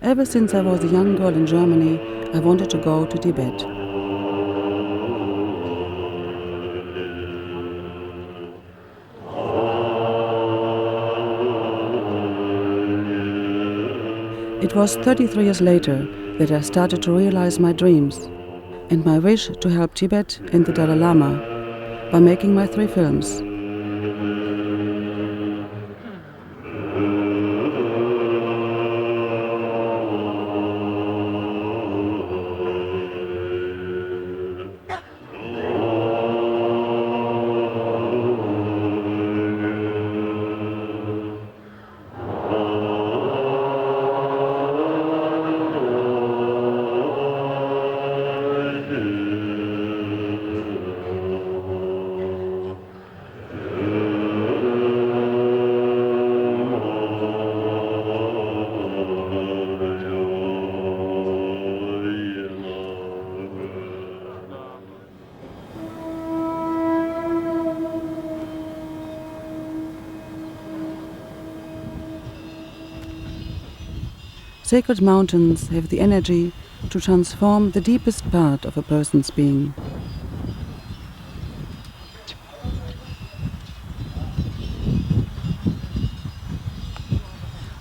Ever since I was a young girl in Germany, I wanted to go to Tibet. It was 33 years later that I started to realize my dreams and my wish to help Tibet and the Dalai Lama by making my 3 films. Sacred mountains have the energy to transform the deepest part of a person's being.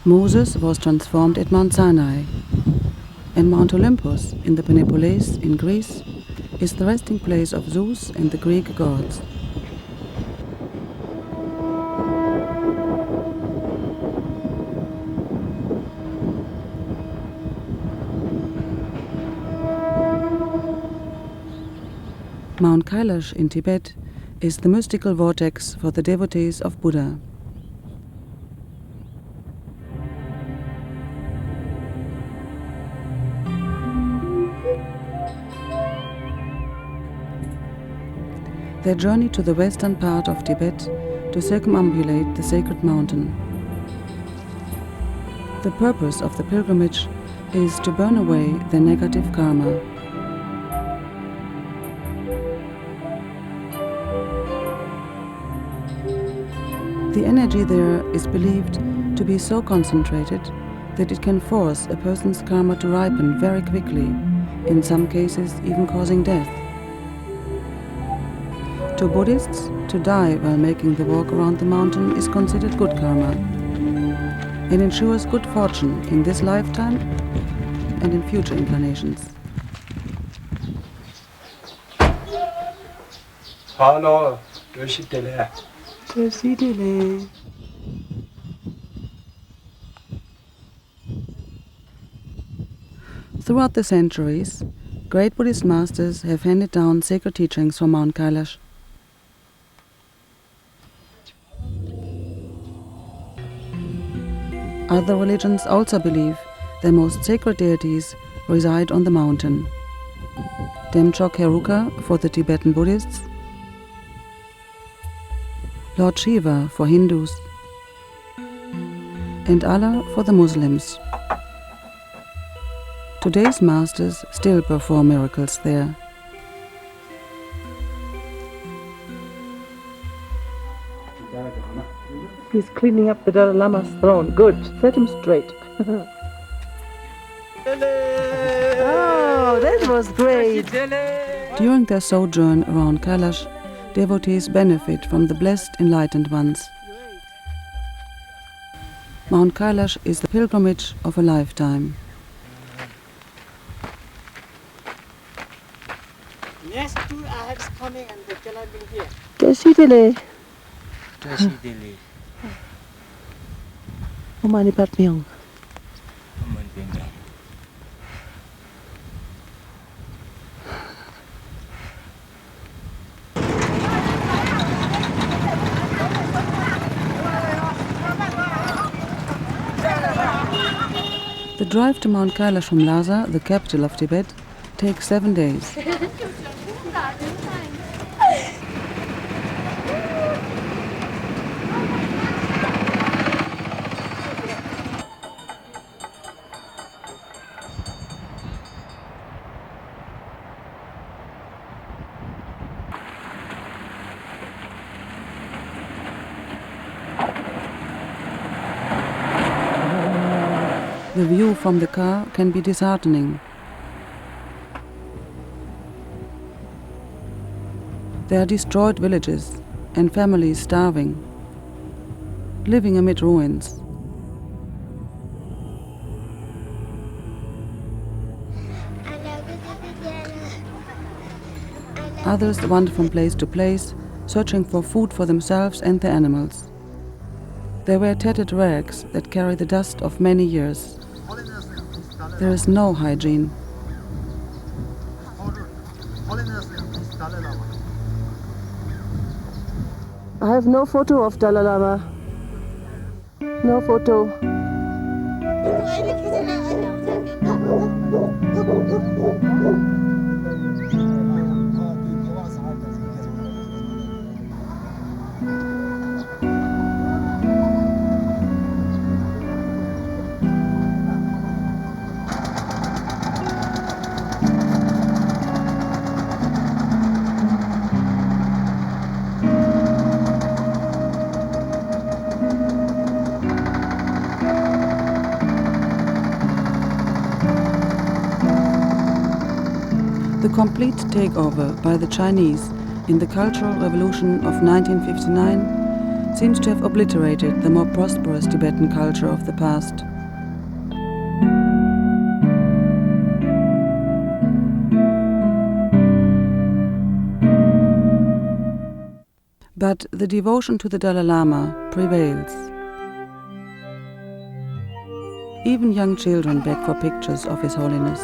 Moses was transformed at Mount Sinai, and Mount Olympus in the Peloponnese in Greece is the resting place of Zeus and the Greek gods. Mount Kailash in Tibet is the mystical vortex for the devotees of Buddha. They journey to the western part of Tibet to circumambulate the sacred mountain. The purpose of the pilgrimage is to burn away their negative karma. The energy there is believed to be so concentrated that it can force a person's karma to ripen very quickly, in some cases even causing death. To Buddhists, to die while making the walk around the mountain is considered good karma and ensures good fortune in this lifetime and in future incarnations. Throughout the centuries, great Buddhist masters have handed down sacred teachings from Mount Kailash. Other religions also believe their most sacred deities reside on the mountain. Demchok Heruka for the Tibetan Buddhists, Lord Shiva for Hindus, and Allah for the Muslims. Today's masters still perform miracles there. He's cleaning up the Dalai Lama's throne. Good. Set him straight. Oh, that was great. During their sojourn around Kailash, devotees benefit from the blessed enlightened ones. Mount Kailash is the pilgrimage of a lifetime. Next 2 hours coming and the Dalai will here. Desidele. Desidele. Omani Patmyong. The drive to Mount Kailash from Lhasa, the capital of Tibet, takes 7 days. The view from the car can be disheartening. There are destroyed villages and families starving, living amid ruins. Others wander from place to place, searching for food for themselves and their animals. They wear tattered rags that carry the dust of many years. There is no hygiene. I have no photo of Dalai Lama. No photo. The complete takeover by the Chinese in the Cultural Revolution of 1959 seems to have obliterated the more prosperous Tibetan culture of the past. But the devotion to the Dalai Lama prevails. Even young children beg for pictures of His Holiness.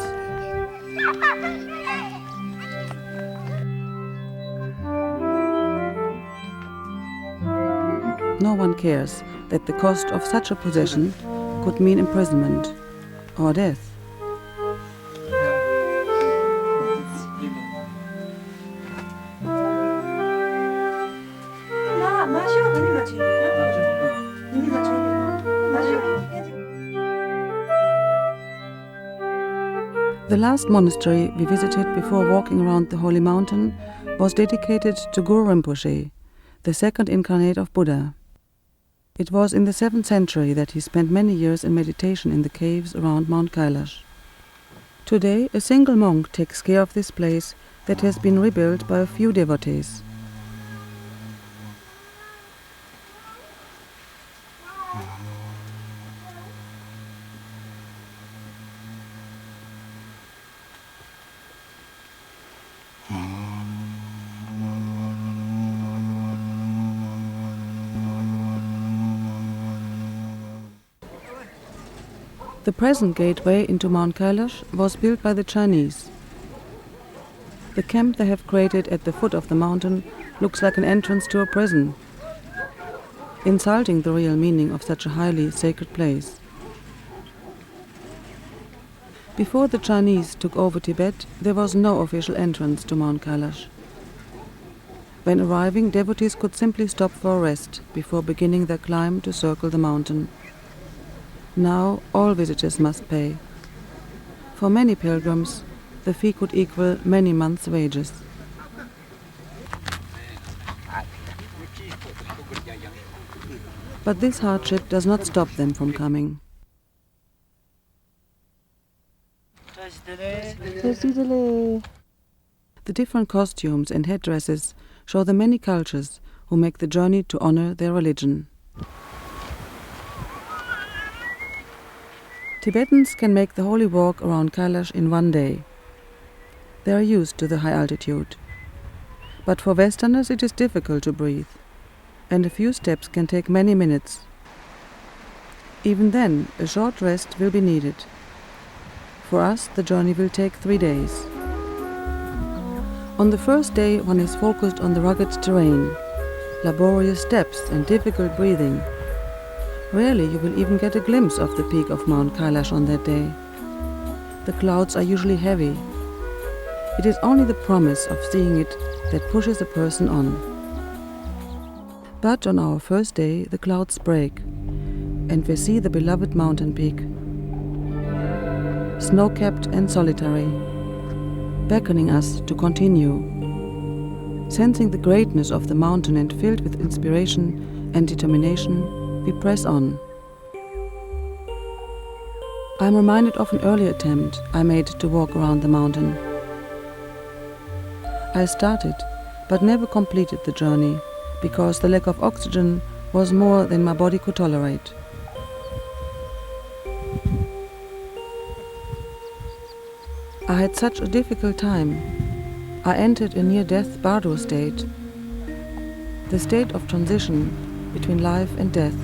No one cares that the cost of such a possession could mean imprisonment or death. The last monastery we visited before walking around the holy mountain was dedicated to Guru Rinpoche, the second incarnate of Buddha. It was in the 7th century that he spent many years in meditation in the caves around Mount Kailash. Today, a single monk takes care of this place that has been rebuilt by a few devotees. The present gateway into Mount Kailash was built by the Chinese. The camp they have created at the foot of the mountain looks like an entrance to a prison, insulting the real meaning of such a highly sacred place. Before the Chinese took over Tibet, there was no official entrance to Mount Kailash. When arriving, devotees could simply stop for a rest before beginning their climb to circle the mountain. Now all visitors must pay. For many pilgrims, the fee could equal many months' wages. But this hardship does not stop them from coming. The different costumes and headdresses show the many cultures who make the journey to honor their religion. Tibetans can make the holy walk around Kailash in one day. They are used to the high altitude. But for Westerners it is difficult to breathe, and a few steps can take many minutes. Even then, a short rest will be needed. For us, the journey will take 3 days. On the first day, one is focused on the rugged terrain, laborious steps and difficult breathing. Rarely you will even get a glimpse of the peak of Mount Kailash on that day. The clouds are usually heavy. It is only the promise of seeing it that pushes a person on. But on our first day, the clouds break, and we see the beloved mountain peak, snow-capped and solitary, beckoning us to continue. Sensing the greatness of the mountain and filled with inspiration and determination, we press on. I'm reminded of an early attempt I made to walk around the mountain. I started, but never completed the journey, because the lack of oxygen was more than my body could tolerate. I had such a difficult time. I entered a near-death bardo state, the state of transition between life and death.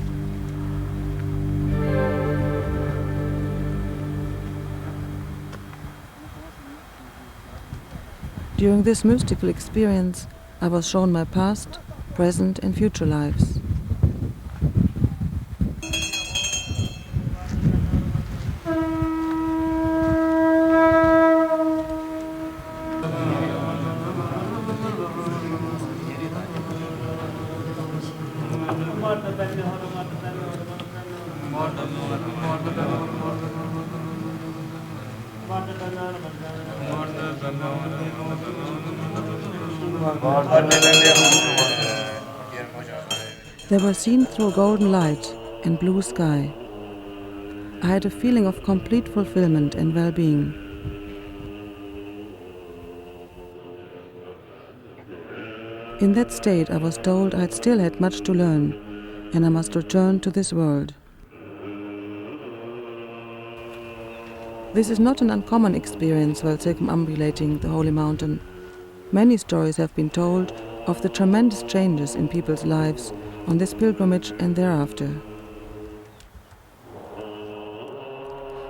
During this mystical experience, I was shown my past, present and future lives. They were seen through golden light and blue sky. I had a feeling of complete fulfillment and well-being. In that state, I was told I still had much to learn, and I must return to this world. This is not an uncommon experience while circumambulating the holy mountain. Many stories have been told of the tremendous changes in people's lives on this pilgrimage and thereafter.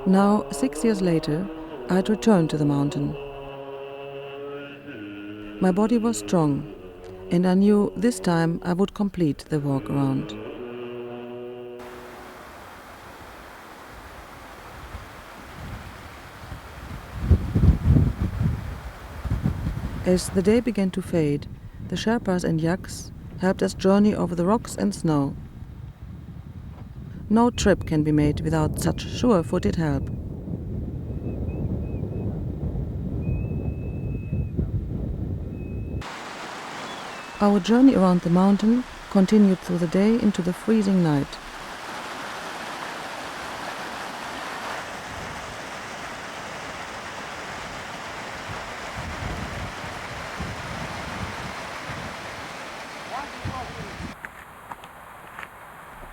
Now, 6 years later, I had returned to the mountain. My body was strong, and I knew this time I would complete the walk around. As the day began to fade, the Sherpas and yaks helped us journey over the rocks and snow. No trip can be made without such sure-footed help. Our journey around the mountain continued through the day into the freezing night.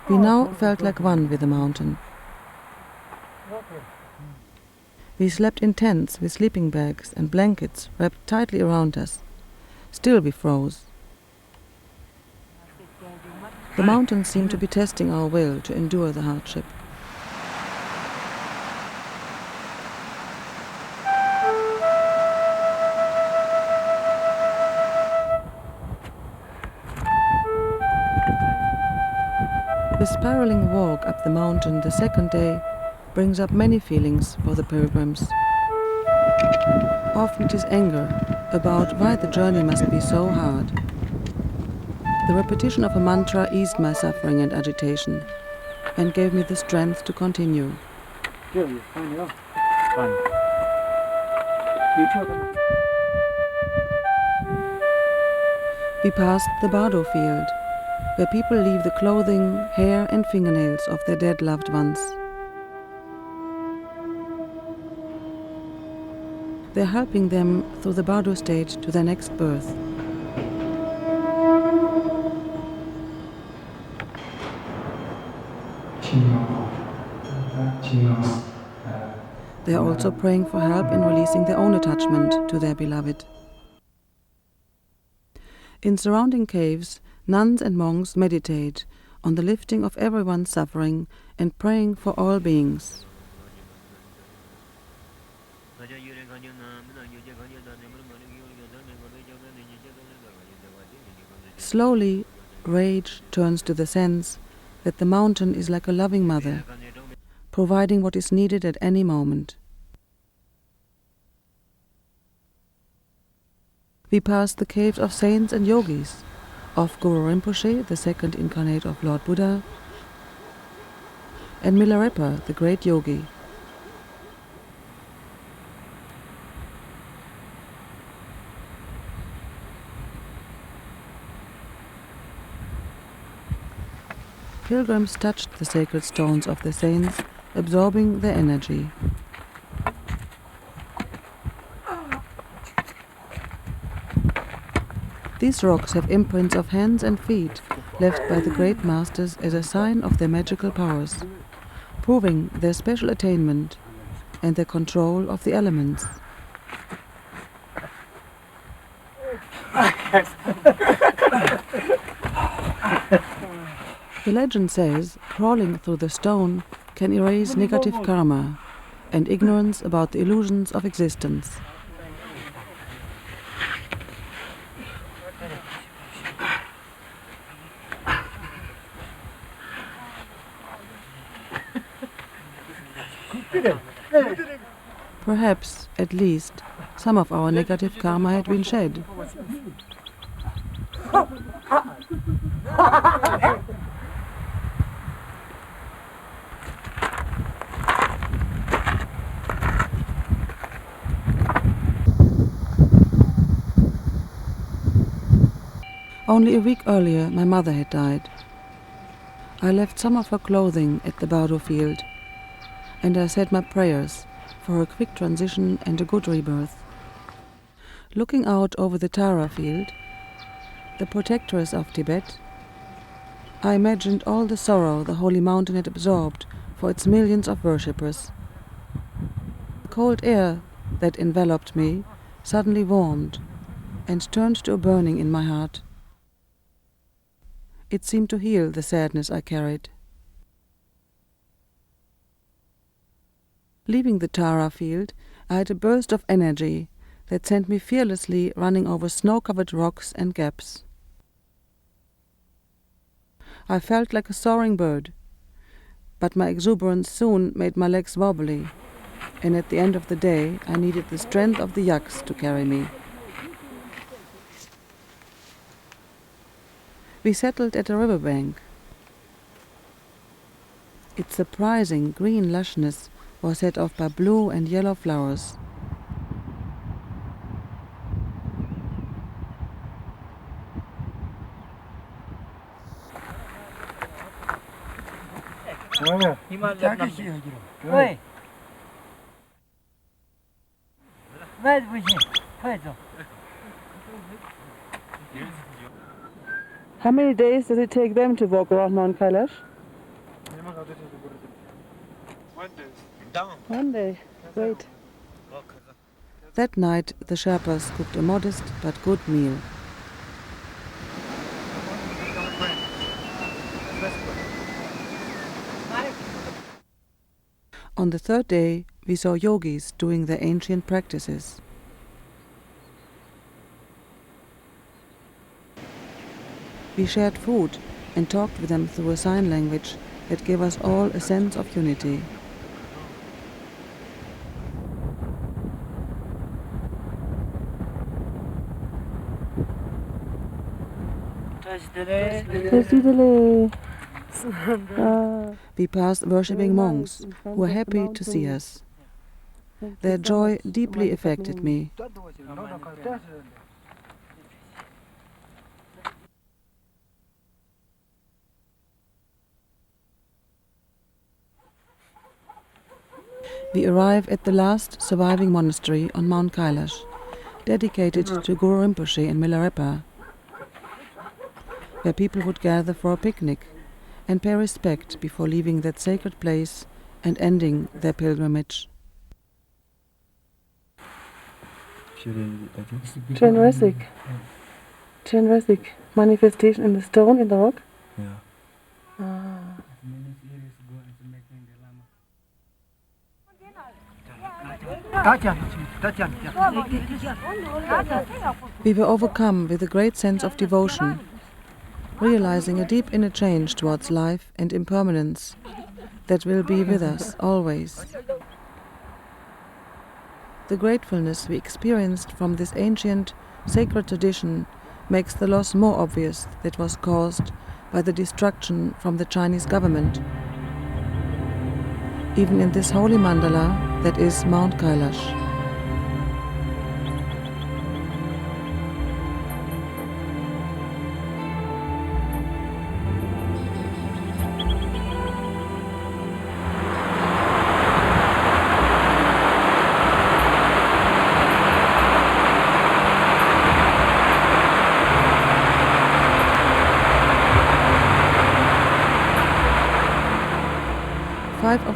We now felt like one with the mountain. We slept in tents with sleeping bags and blankets wrapped tightly around us. Still we froze. The mountains seemed to be testing our will to endure the hardship. The spiraling walk up the mountain the second day brings up many feelings for the pilgrims. Often it is anger about why the journey must be so hard. The repetition of a mantra eased my suffering and agitation and gave me the strength to continue. We passed the bardo field, where people leave the clothing, hair and fingernails of their dead loved ones. They're helping them through the bardo state to their next birth. They are also praying for help in releasing their own attachment to their beloved. In surrounding caves, nuns and monks meditate on the lifting of everyone's suffering and praying for all beings. Slowly, rage turns to the sense that the mountain is like a loving mother, providing what is needed at any moment. We passed the caves of saints and yogis, of Guru Rinpoche, the second incarnate of Lord Buddha, and Milarepa, the great yogi. Pilgrims touched the sacred stones of the saints absorbing their energy. These rocks have imprints of hands and feet left by the great masters as a sign of their magical powers, proving their special attainment and their control of the elements. The legend says crawling through the stone can erase negative karma and ignorance about the illusions of existence. Perhaps, at least, some of our negative karma had been shed. Only a week earlier, my mother had died. I left some of her clothing at the Bardo field, and I said my prayers for a quick transition and a good rebirth. Looking out over the Tara field, the protectoress of Tibet, I imagined all the sorrow the holy mountain had absorbed for its millions of worshippers. The cold air that enveloped me suddenly warmed and turned to a burning in my heart. It seemed to heal the sadness I carried. Leaving the Tara field, I had a burst of energy that sent me fearlessly running over snow-covered rocks and gaps. I felt like a soaring bird, but my exuberance soon made my legs wobbly, and at the end of the day I needed the strength of the yaks to carry me. We settled at a riverbank. Its surprising green lushness was set off by blue and yellow flowers. How many days does it take them to walk around Mount Kailash? 1 day. 1 day. Great. That night, the Sherpas cooked a modest but good meal. On the third day, we saw yogis doing their ancient practices. We shared food and talked with them through a sign language that gave us all a sense of unity. We passed worshipping monks who were happy to see us. Their joy deeply affected me. We arrive at the last surviving monastery on Mount Kailash, dedicated to Guru Rinpoche in Milarepa, where people would gather for a picnic and pay respect before leaving that sacred place and ending their pilgrimage. Chenresic manifestation in the stone, in the rock? Yeah. We were overcome with a great sense of devotion, realizing a deep inner change towards life and impermanence that will be with us always. The gratefulness we experienced from this ancient, sacred tradition makes the loss more obvious that was caused by the destruction from the Chinese government, even in this holy mandala that is Mount Kailash.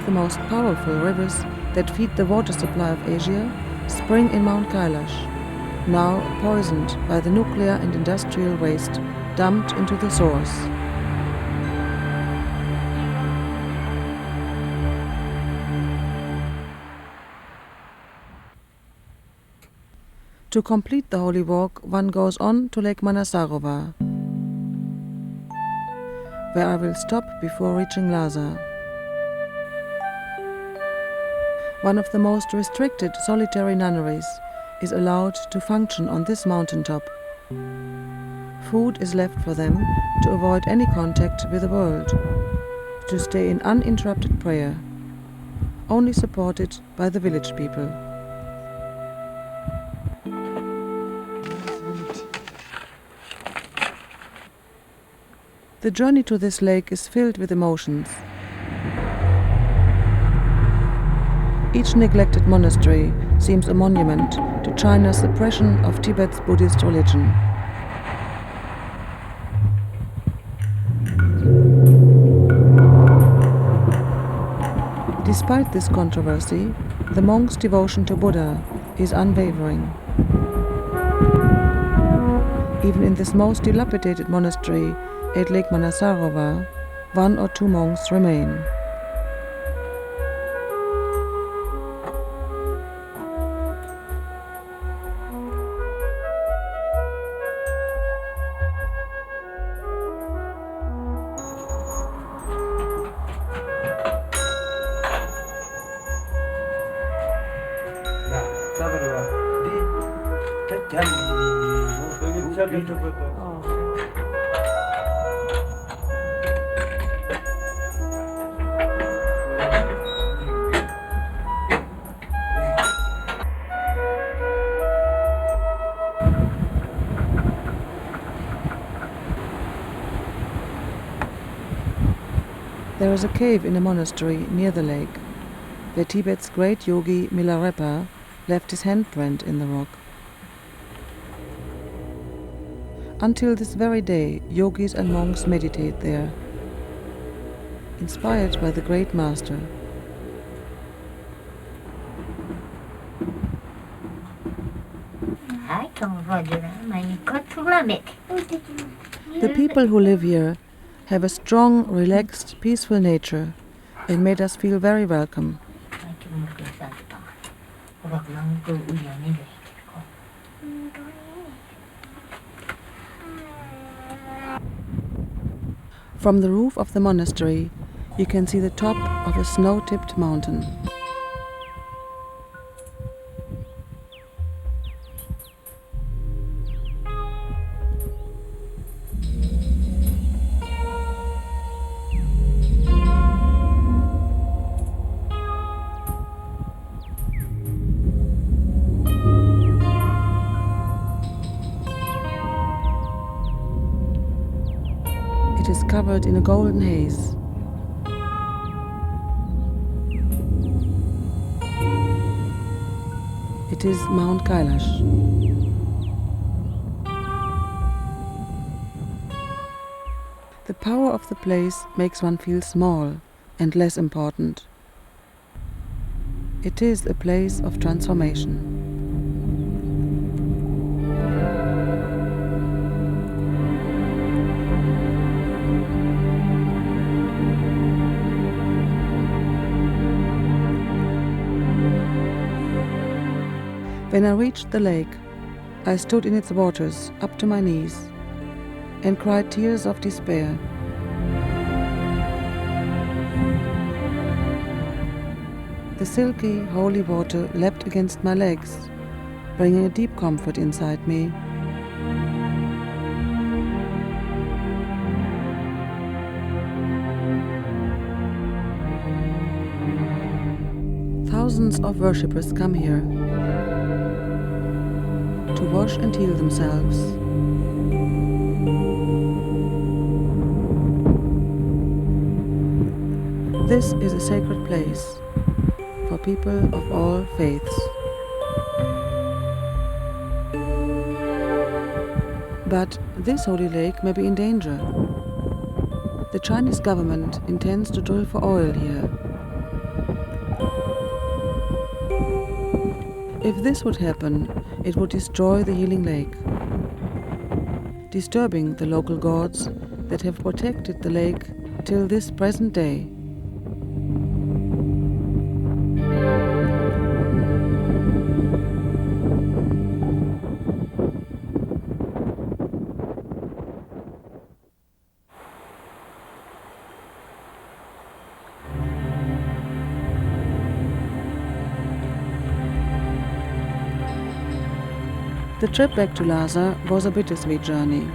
of the most powerful rivers that feed the water supply of Asia spring in Mount Kailash, now poisoned by the nuclear and industrial waste dumped into the source. To complete the holy walk, one goes on to Lake Manasarovar, where I will stop before reaching Lhasa. One of the most restricted solitary nunneries is allowed to function on this mountaintop. Food is left for them to avoid any contact with the world, to stay in uninterrupted prayer, only supported by the village people. The journey to this lake is filled with emotions. Each neglected monastery seems a monument to China's suppression of Tibet's Buddhist religion. Despite this controversy, the monks' devotion to Buddha is unwavering. Even in this most dilapidated monastery at Lake Manasarovar, 1 or 2 monks remain. There is a cave in a monastery near the lake, where Tibet's great yogi Milarepa left his handprint in the rock. Until this very day, yogis and monks meditate there, inspired by the great master. The people who live here have a strong, relaxed, peaceful nature and made us feel very welcome. From the roof of the monastery, you can see the top of a snow-tipped mountain. It is covered in a golden haze. It is Mount Kailash. The power of the place makes one feel small and less important. It is a place of transformation. When I reached the lake, I stood in its waters up to my knees and cried tears of despair. The silky, holy water lapped against my legs, bringing a deep comfort inside me. Thousands of worshippers come here to wash and heal themselves. This is a sacred place for people of all faiths. But this holy lake may be in danger. The Chinese government intends to drill for oil here, If this would happen, it would destroy the healing lake, disturbing the local gods that have protected the lake till this present day. The trip back to Lhasa was a bittersweet journey.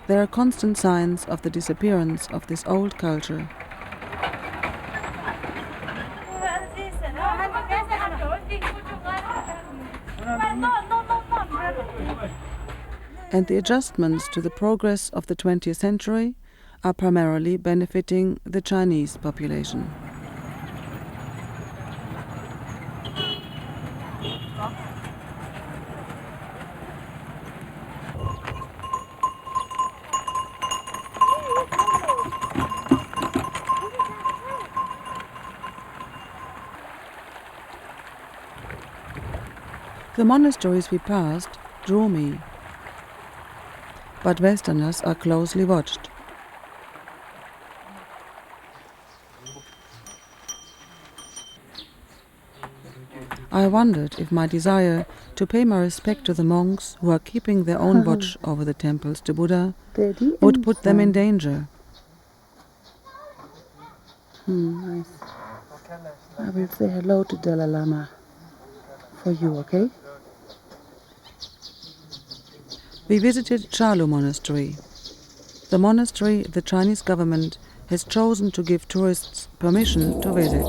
There are constant signs of the disappearance of this old culture. And the adjustments to the progress of the 20th century are primarily benefiting the Chinese population. The monasteries we passed drew me, but Westerners are closely watched. I wondered if my desire to pay my respect to the monks who are keeping their own watch over the temples to Buddha would put them in danger. Nice. I will say hello to Dalai Lama for you, okay? We visited Chalu Monastery, the monastery the Chinese government has chosen to give tourists permission to visit.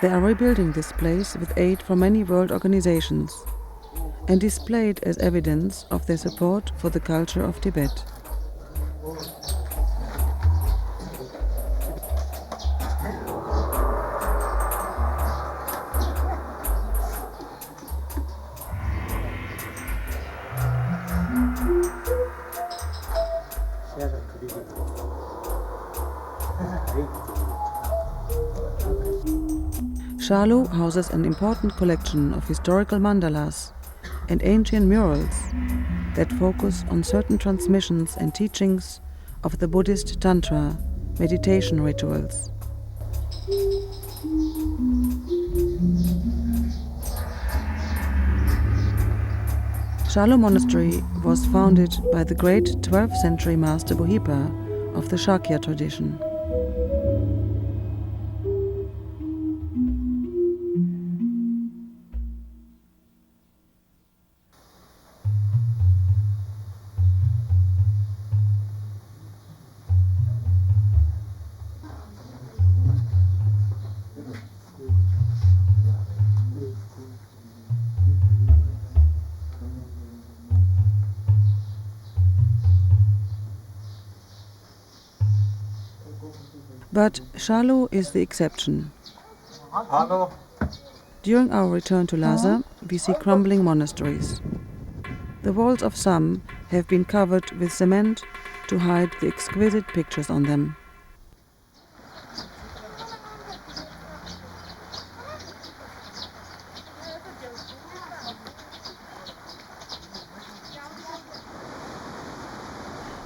They are rebuilding this place with aid from many world organizations and displayed as evidence of their support for the culture of Tibet. Chalu houses an important collection of historical mandalas and ancient murals that focus on certain transmissions and teachings of the Buddhist Tantra meditation rituals. Chalu Monastery was founded by the great 12th century master Buhipa of the Shakya tradition. But Chalu is the exception. During our return to Lhasa, we see crumbling monasteries. The walls of some have been covered with cement to hide the exquisite pictures on them.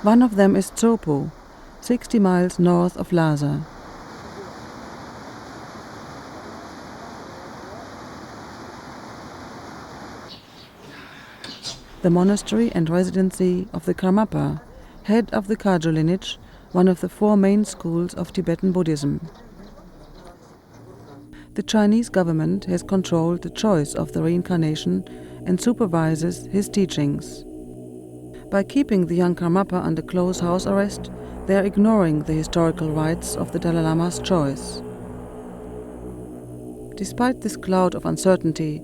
One of them is Tsopo, 60 miles north of Lhasa. The monastery and residency of the Karmapa, head of the Kagyu lineage, one of the 4 main schools of Tibetan Buddhism. The Chinese government has controlled the choice of the reincarnation and supervises his teachings. By keeping the young Karmapa under close house arrest, they are ignoring the historical rites of the Dalai Lama's choice. Despite this cloud of uncertainty,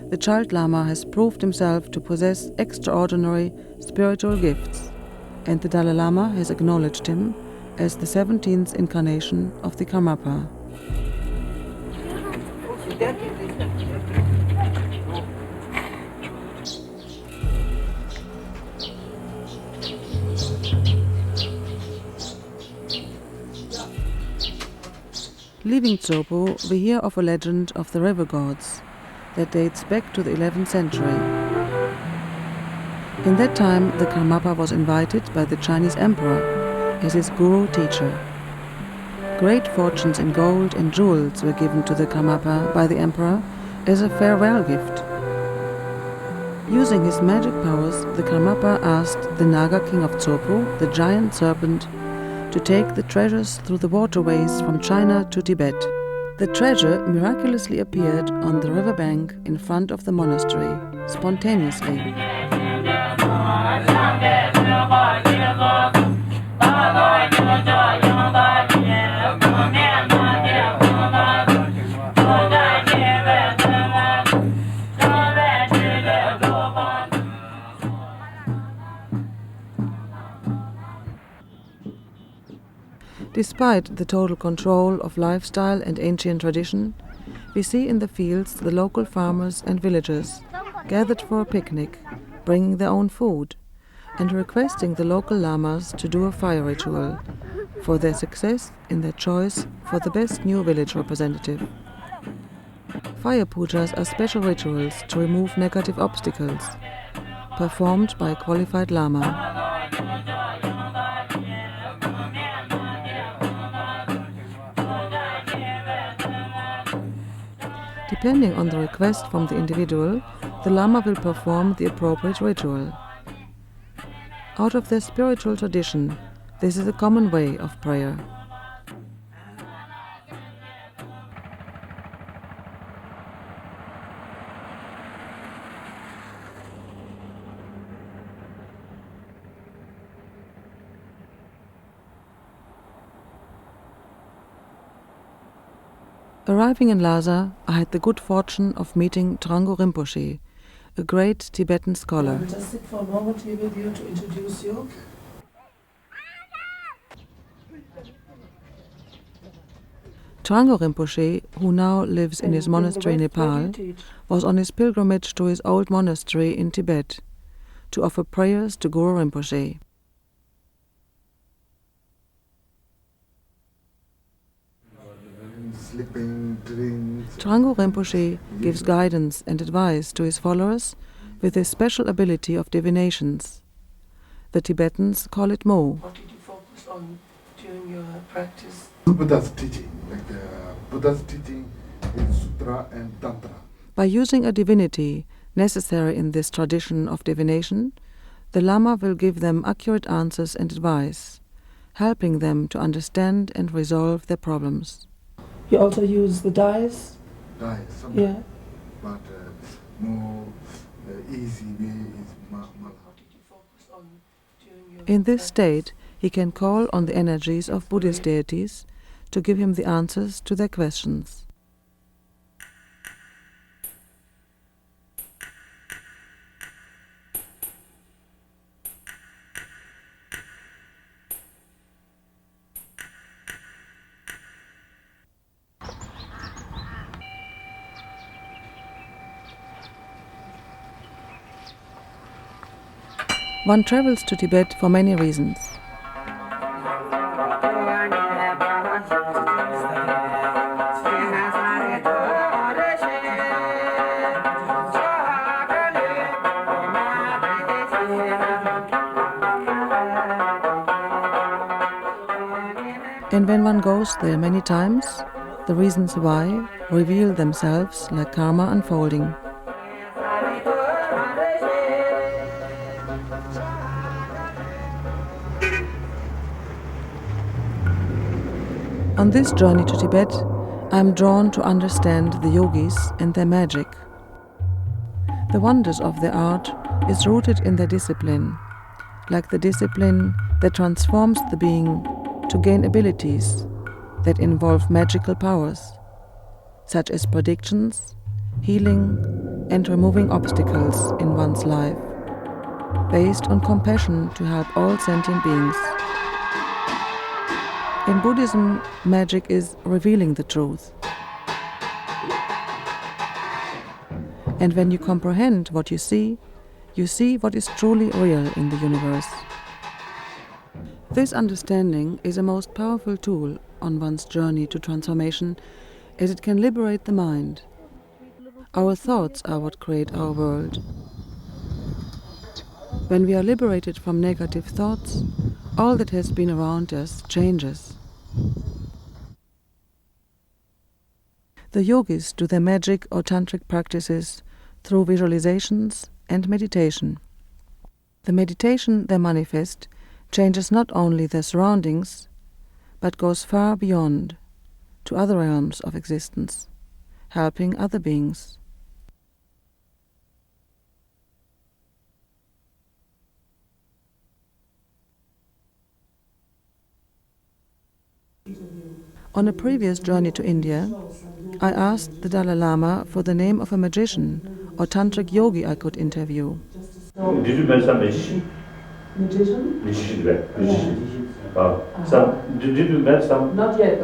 the child Lama has proved himself to possess extraordinary spiritual gifts and the Dalai Lama has acknowledged him as the 17th incarnation of the Karmapa. Leaving Tsopo, we hear of a legend of the river gods that dates back to the 11th century. In that time, the Karmapa was invited by the Chinese emperor as his guru teacher. Great fortunes in gold and jewels were given to the Karmapa by the emperor as a farewell gift. Using his magic powers, the Karmapa asked the Naga king of Tsopo, the giant serpent, to take the treasures through the waterways from China to Tibet. The treasure miraculously appeared on the riverbank in front of the monastery, spontaneously. Despite the total control of lifestyle and ancient tradition, we see in the fields the local farmers and villagers gathered for a picnic, bringing their own food, and requesting the local lamas to do a fire ritual for their success in their choice for the best new village representative. Fire pujas are special rituals to remove negative obstacles, performed by a qualified lama. Depending on the request from the individual, the Lama will perform the appropriate ritual. Out of their spiritual tradition, this is a common way of prayer. Arriving in Lhasa, I had the good fortune of meeting Trango Rinpoche, a great Tibetan scholar. I will just sit for a moment here with you to introduce you. Trango Rinpoche, who now lives in his monastery in Nepal, was on his pilgrimage to his old monastery in Tibet to offer prayers to Guru Rinpoche. Trango Rinpoche gives guidance and advice to his followers with his special ability of divinations. The Tibetans call it Mo. What did you focus on during your practice? Buddha's teaching, Buddha's teaching in Sutra and Tantra. By using a divinity necessary in this tradition of divination, the Lama will give them accurate answers and advice, helping them to understand and resolve their problems. You also use the dice? Dice, Yeah. but more easy way is What did you focus on during your In this practice? state, he can call on the energies of Buddhist deities to give him the answers to their questions. One travels to Tibet for many reasons. And when one goes there many times, the reasons why reveal themselves like karma unfolding. On this journey to Tibet, I am drawn to understand the Yogis and their magic. The wonders of their art is rooted in their discipline, like the discipline that transforms the being to gain abilities that involve magical powers, such as predictions, healing, and removing obstacles in one's life. based on compassion to help all sentient beings. In Buddhism, magic is revealing the truth. And when you comprehend what you see what is truly real in the universe. This understanding is a most powerful tool on one's journey to transformation, as it can liberate the mind. Our thoughts are what create our world. When we are liberated from negative thoughts, all that has been around us changes. The yogis do their magic or tantric practices through visualizations and meditation. The meditation they manifest changes not only their surroundings, but goes far beyond, to other realms of existence, helping other beings. On a previous journey to India, I asked the Dalai Lama for the name of a magician or tantric yogi I could interview. Did you meet some magician? Magician? Magician, right? Magician. Did you meet some? Not yet.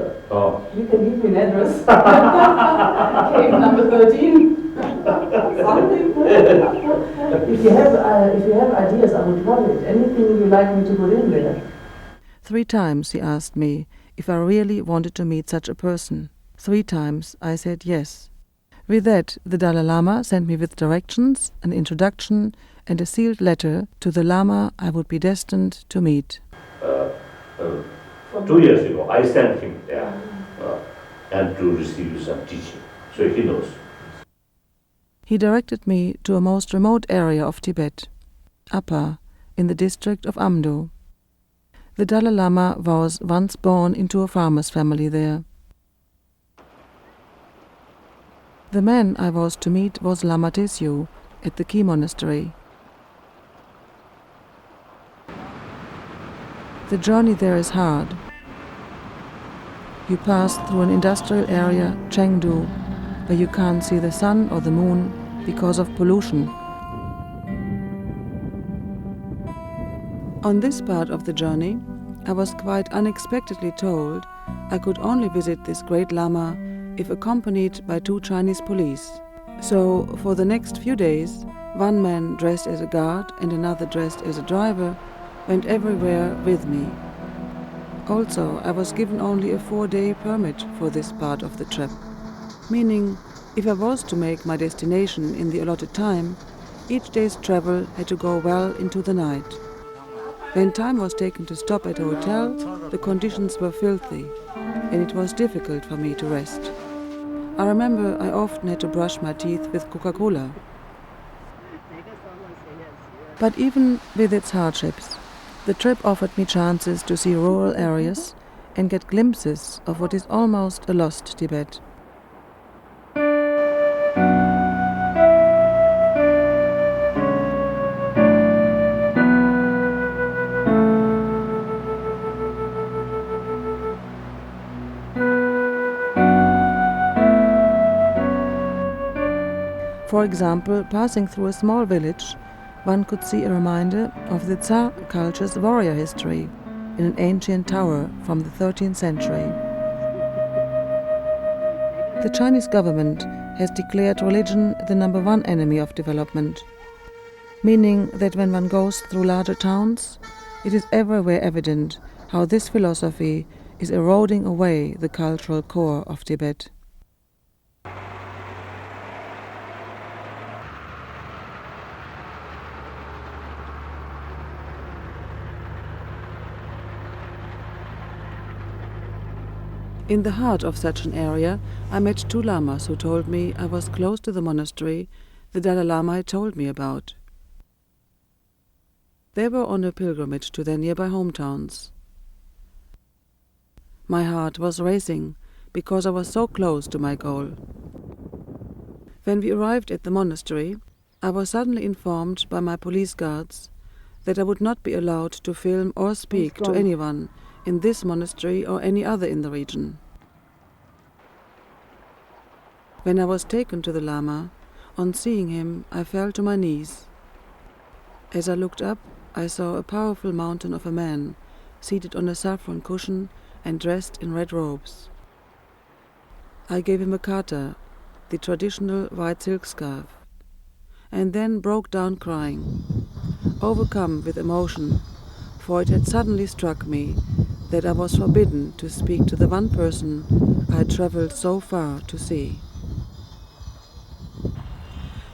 You can give me an address. Cave number 13. Something. If you have ideas, I would love it. Anything you like me to put in there. 3 times he asked me if I really wanted to meet such a person. 3 times I said yes. With that, the Dalai Lama sent me with directions, an introduction, and a sealed letter to the Lama I would be destined to meet. 2 years ago, I sent him there and to receive some teaching, so he knows. He directed me to a most remote area of Tibet, Apa, in the district of Amdo. The Dalai Lama was once born into a farmer's family there. The man I was to meet was Lama Tesyu at the key monastery. The journey there is hard. You pass through an industrial area, Chengdu, where you can't see the sun or the moon because of pollution. On this part of the journey, I was quite unexpectedly told I could only visit this great Lama if accompanied by 2 Chinese police. So, for the next few days, one man dressed as a guard and another dressed as a driver went everywhere with me. Also, I was given only a 4-day permit for this part of the trip, meaning if I was to make my destination in the allotted time, each day's travel had to go well into the night. When time was taken to stop at a hotel, the conditions were filthy, and it was difficult for me to rest. I remember I often had to brush my teeth with Coca-Cola. But even with its hardships, the trip offered me chances to see rural areas and get glimpses of what is almost a lost Tibet. For example, passing through a small village, one could see a reminder of the Tsar culture's warrior history in an ancient tower from the 13th century. The Chinese government has declared religion the number 1 enemy of development, meaning that when one goes through larger towns, it is everywhere evident how this philosophy is eroding away the cultural core of Tibet. In the heart of such an area, I met 2 lamas who told me I was close to the monastery the Dalai Lama had told me about. They were on a pilgrimage to their nearby hometowns. My heart was racing because I was so close to my goal. When we arrived at the monastery, I was suddenly informed by my police guards that I would not be allowed to film or speak to anyone in this monastery or any other in the region. When I was taken to the Lama, on seeing him, I fell to my knees. As I looked up, I saw a powerful mountain of a man, seated on a saffron cushion and dressed in red robes. I gave him a kata, the traditional white silk scarf, and then broke down crying, overcome with emotion, for it had suddenly struck me that I was forbidden to speak to the one person I had traveled so far to see.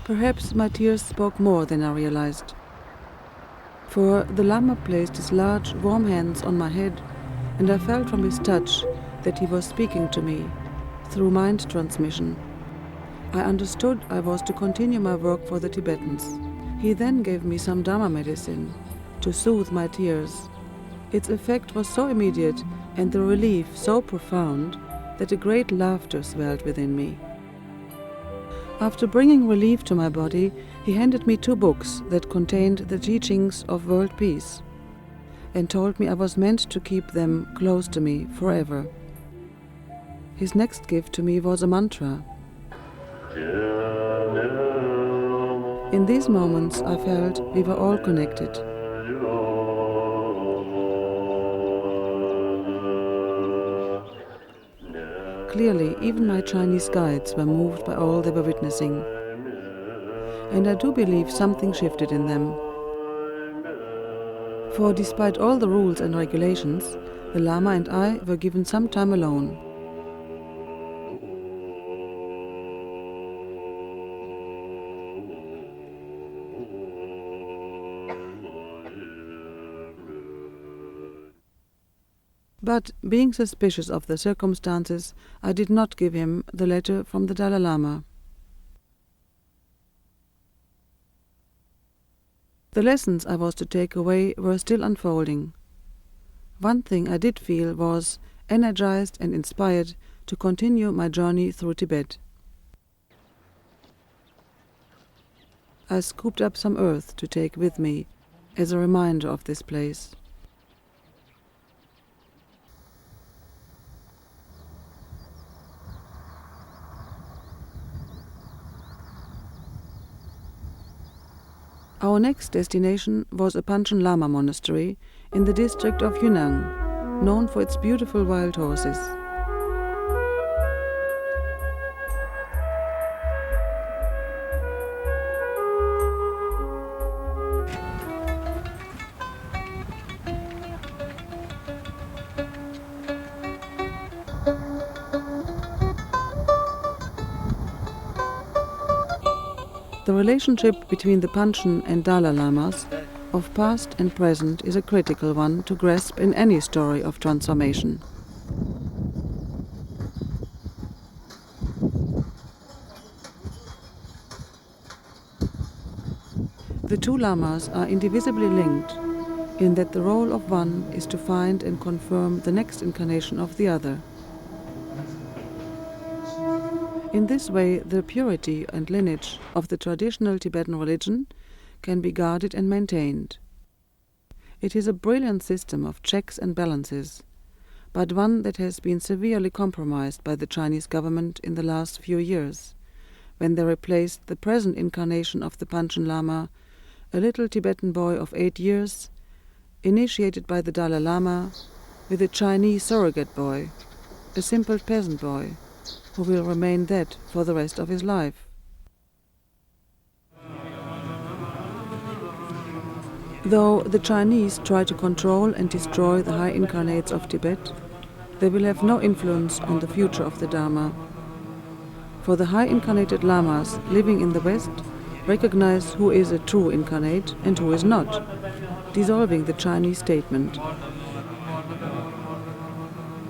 Perhaps my tears spoke more than I realized, for the Lama placed his large, warm hands on my head, and I felt from his touch that he was speaking to me through mind transmission. I understood I was to continue my work for the Tibetans. He then gave me some dharma medicine to soothe my tears. Its effect was so immediate and the relief so profound that a great laughter swelled within me. After bringing relief to my body, he handed me 2 books that contained the teachings of world peace and told me I was meant to keep them close to me forever. His next gift to me was a mantra. In these moments, I felt we were all connected. Clearly, even my Chinese guides were moved by all they were witnessing. And I do believe something shifted in them. For despite all the rules and regulations, the Lama and I were given some time alone. But, being suspicious of the circumstances, I did not give him the letter from the Dalai Lama. The lessons I was to take away were still unfolding. One thing I did feel was energized and inspired to continue my journey through Tibet. I scooped up some earth to take with me as a reminder of this place. Our next destination was a Panchen Lama monastery in the district of Yunnan, known for its beautiful wild horses. The relationship between the Panchen and Dalai Lamas of past and present is a critical one to grasp in any story of transformation. The 2 Lamas are indivisibly linked in that the role of one is to find and confirm the next incarnation of the other. In this way, the purity and lineage of the traditional Tibetan religion can be guarded and maintained. It is a brilliant system of checks and balances, but one that has been severely compromised by the Chinese government in the last few years, when they replaced the present incarnation of the Panchen Lama, a little Tibetan boy of 8 years, initiated by the Dalai Lama, with a Chinese surrogate boy, a simple peasant boy, who will remain that for the rest of his life. Though the Chinese try to control and destroy the high incarnates of Tibet, they will have no influence on the future of the Dharma. For the high incarnated Lamas living in the West recognize who is a true incarnate and who is not, dissolving the Chinese statement.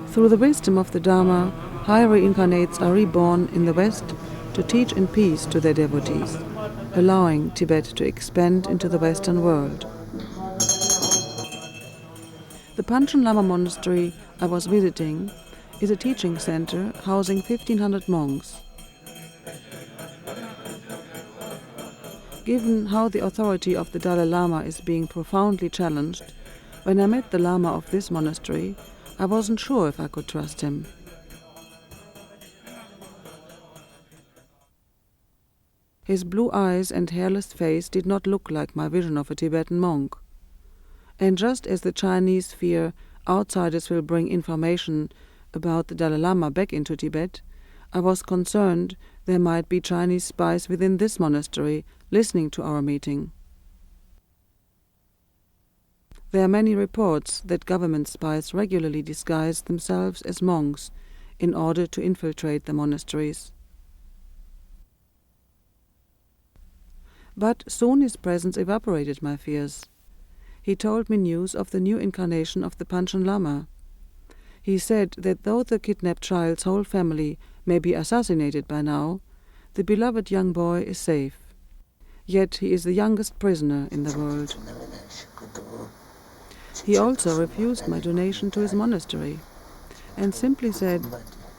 Through the wisdom of the Dharma, high reincarnates are reborn in the West to teach in peace to their devotees, allowing Tibet to expand into the Western world. The Panchen Lama monastery I was visiting is a teaching center housing 1,500 monks. Given how the authority of the Dalai Lama is being profoundly challenged, when I met the Lama of this monastery, I wasn't sure if I could trust him. His blue eyes and hairless face did not look like my vision of a Tibetan monk. And just as the Chinese fear outsiders will bring information about the Dalai Lama back into Tibet, I was concerned there might be Chinese spies within this monastery listening to our meeting. There are many reports that government spies regularly disguise themselves as monks in order to infiltrate the monasteries. But soon his presence evaporated my fears. He told me news of the new incarnation of the Panchen Lama. He said that though the kidnapped child's whole family may be assassinated by now, the beloved young boy is safe. Yet he is the youngest prisoner in the world. He also refused my donation to his monastery and simply said,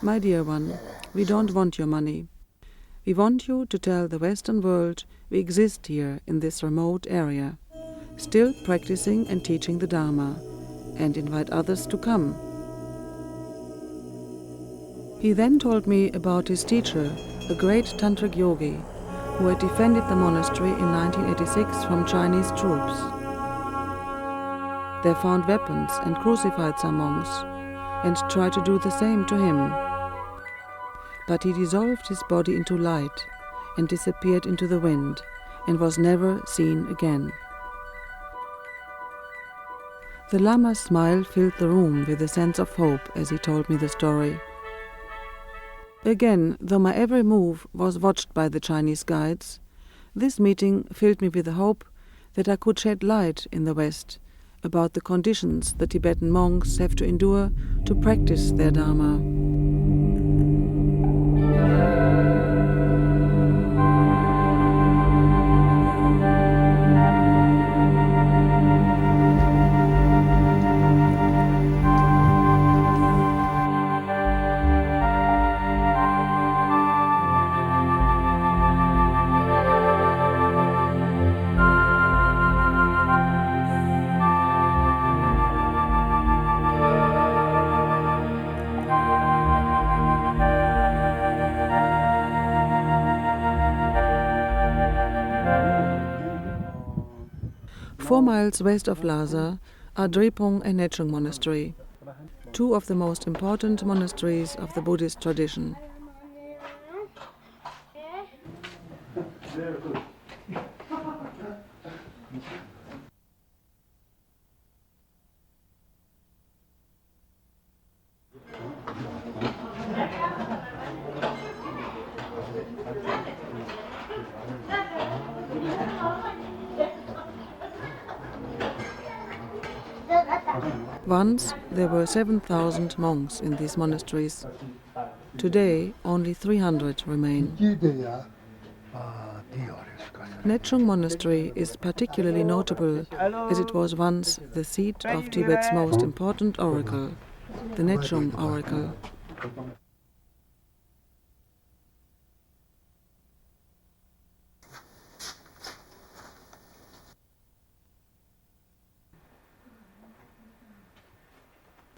"My dear one, we don't want your money. We want you to tell the Western world we exist here in this remote area, still practicing and teaching the Dharma, and invite others to come." He then told me about his teacher, a great tantric yogi, who had defended the monastery in 1986 from Chinese troops. They found weapons and crucified some monks, and tried to do the same to him. But he dissolved his body into light and disappeared into the wind, and was never seen again. The Lama's smile filled the room with a sense of hope as he told me the story. Again, though my every move was watched by the Chinese guides, this meeting filled me with the hope that I could shed light in the West about the conditions the Tibetan monks have to endure to practice their Dharma. Four miles west of Lhasa are Drepung and Nechung Monastery, two of the most important monasteries of the Buddhist tradition. Once there were 7,000 monks in these monasteries. Today only 300 remain. Nechung Monastery is particularly notable as it was once the seat of Tibet's most important oracle, the Nechung Oracle.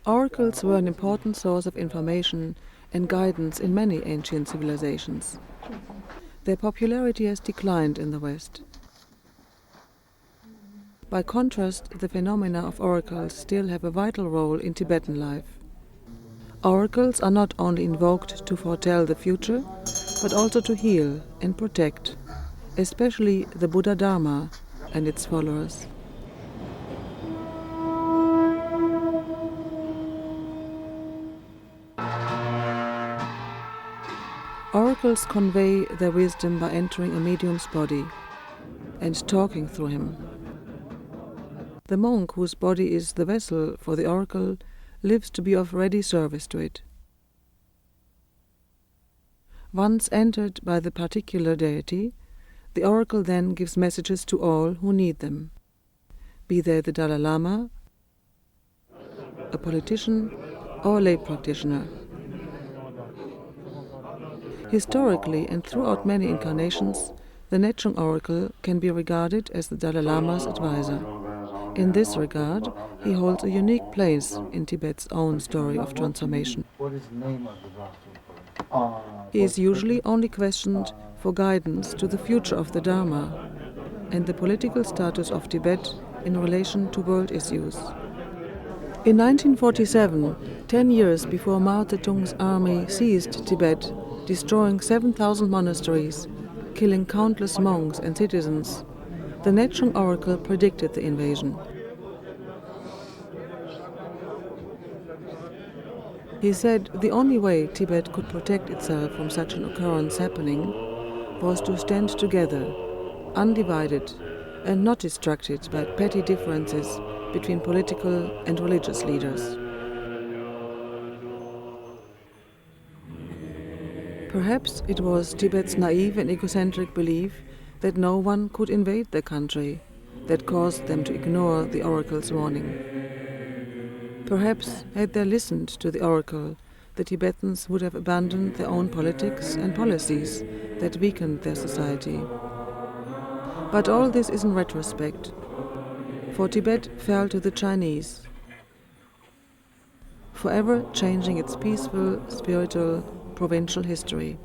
Oracles were an important source of information and guidance in many ancient civilizations. Their popularity has declined in the West. By contrast, the phenomena of oracles still have a vital role in Tibetan life. Oracles are not only invoked to foretell the future, but also to heal and protect, especially the Buddha Dharma and its followers. Oracles convey their wisdom by entering a medium's body and talking through him. The monk whose body is the vessel for the oracle lives to be of ready service to it. Once entered by the particular deity, the oracle then gives messages to all who need them, be they the Dalai Lama, a politician, or a lay practitioner. Historically and throughout many incarnations, the Nechung Oracle can be regarded as the Dalai Lama's advisor. In this regard, he holds a unique place in Tibet's own story of transformation. What is the name of the oracle? He is usually only questioned for guidance to the future of the Dharma and the political status of Tibet in relation to world issues. In 1947, 10 years before Mao Zedong's army seized Tibet, destroying 7,000 monasteries, killing countless monks and citizens, the Nechung oracle predicted the invasion. He said the only way Tibet could protect itself from such an occurrence happening was to stand together, undivided, and not distracted by petty differences between political and religious leaders. Perhaps it was Tibet's naive and egocentric belief that no one could invade their country that caused them to ignore the oracle's warning. Perhaps, had they listened to the oracle, the Tibetans would have abandoned their own politics and policies that weakened their society. But all this is in retrospect, for Tibet fell to the Chinese, forever changing its peaceful, spiritual, provincial history.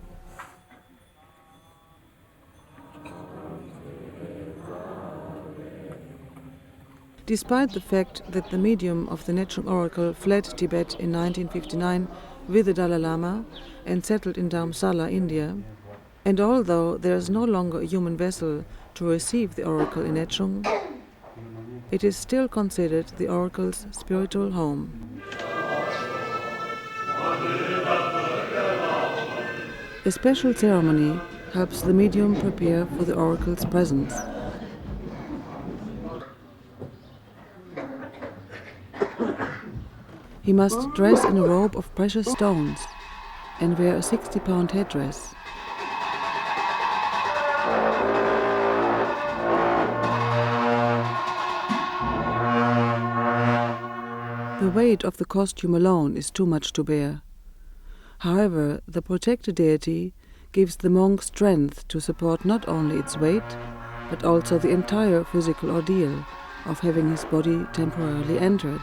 Despite the fact that the medium of the Nechung oracle fled Tibet in 1959 with the Dalai Lama and settled in Dharamsala, India, and although there is no longer a human vessel to receive the oracle in Nechung, it is still considered the oracle's spiritual home. A special ceremony helps the medium prepare for the oracle's presence. He must dress in a robe of precious stones and wear a 60-pound headdress. The weight of the costume alone is too much to bear. However, the protected deity gives the monk strength to support not only its weight, but also the entire physical ordeal of having his body temporarily entered.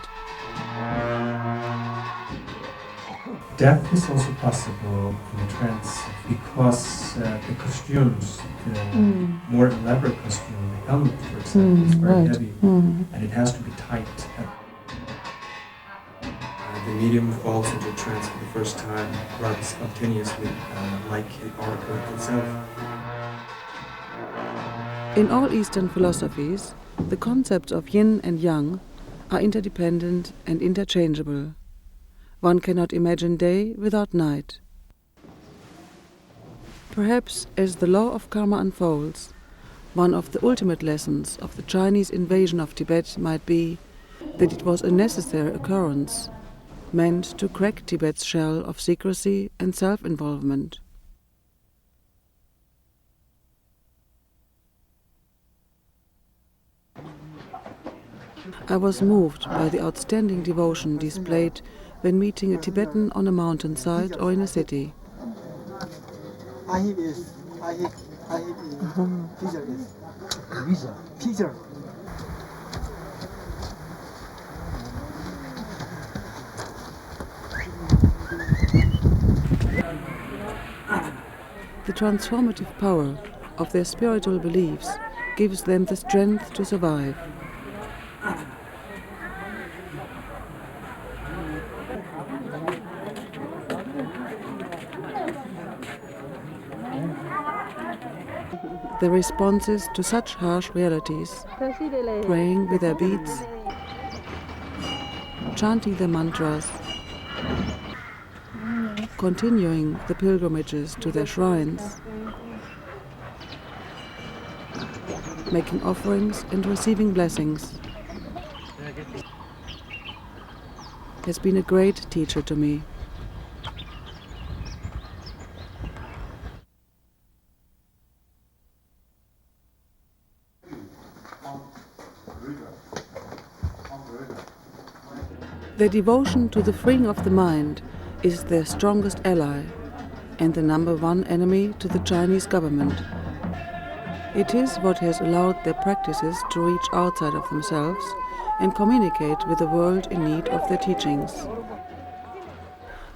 Death is also possible in trance because the costumes, the more elaborate costume, the helmet, for example, is very heavy and it has to be tight. The medium falls into trance for the first time rather spontaneously, like the oracle itself. In all Eastern philosophies, the concepts of yin and yang are interdependent and interchangeable. One cannot imagine day without night. Perhaps as the law of karma unfolds, one of the ultimate lessons of the Chinese invasion of Tibet might be that it was a necessary occurrence, meant to crack Tibet's shell of secrecy and self-involvement. I was moved by the outstanding devotion displayed when meeting a Tibetan on a mountainside or in a city. The transformative power of their spiritual beliefs gives them the strength to survive. The responses to such harsh realities, praying with their beads, chanting their mantras, continuing the pilgrimages to their shrines, making offerings and receiving blessings, has been a great teacher to me. Their devotion to the freeing of the mind is their strongest ally and the number one enemy to the Chinese government. It is what has allowed their practices to reach outside of themselves and communicate with the world in need of their teachings.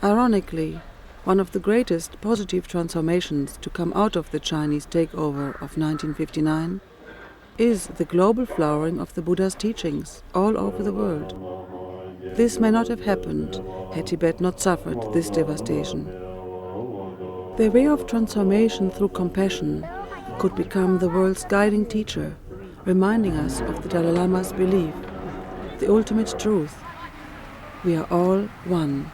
Ironically, One of the greatest positive transformations to come out of the Chinese takeover of 1959 is the global flowering of the Buddha's teachings all over the world. This may not have happened had Tibet not suffered this devastation. The way of transformation through compassion could become the world's guiding teacher, reminding us of the Dalai Lama's belief, the ultimate truth. We are all one.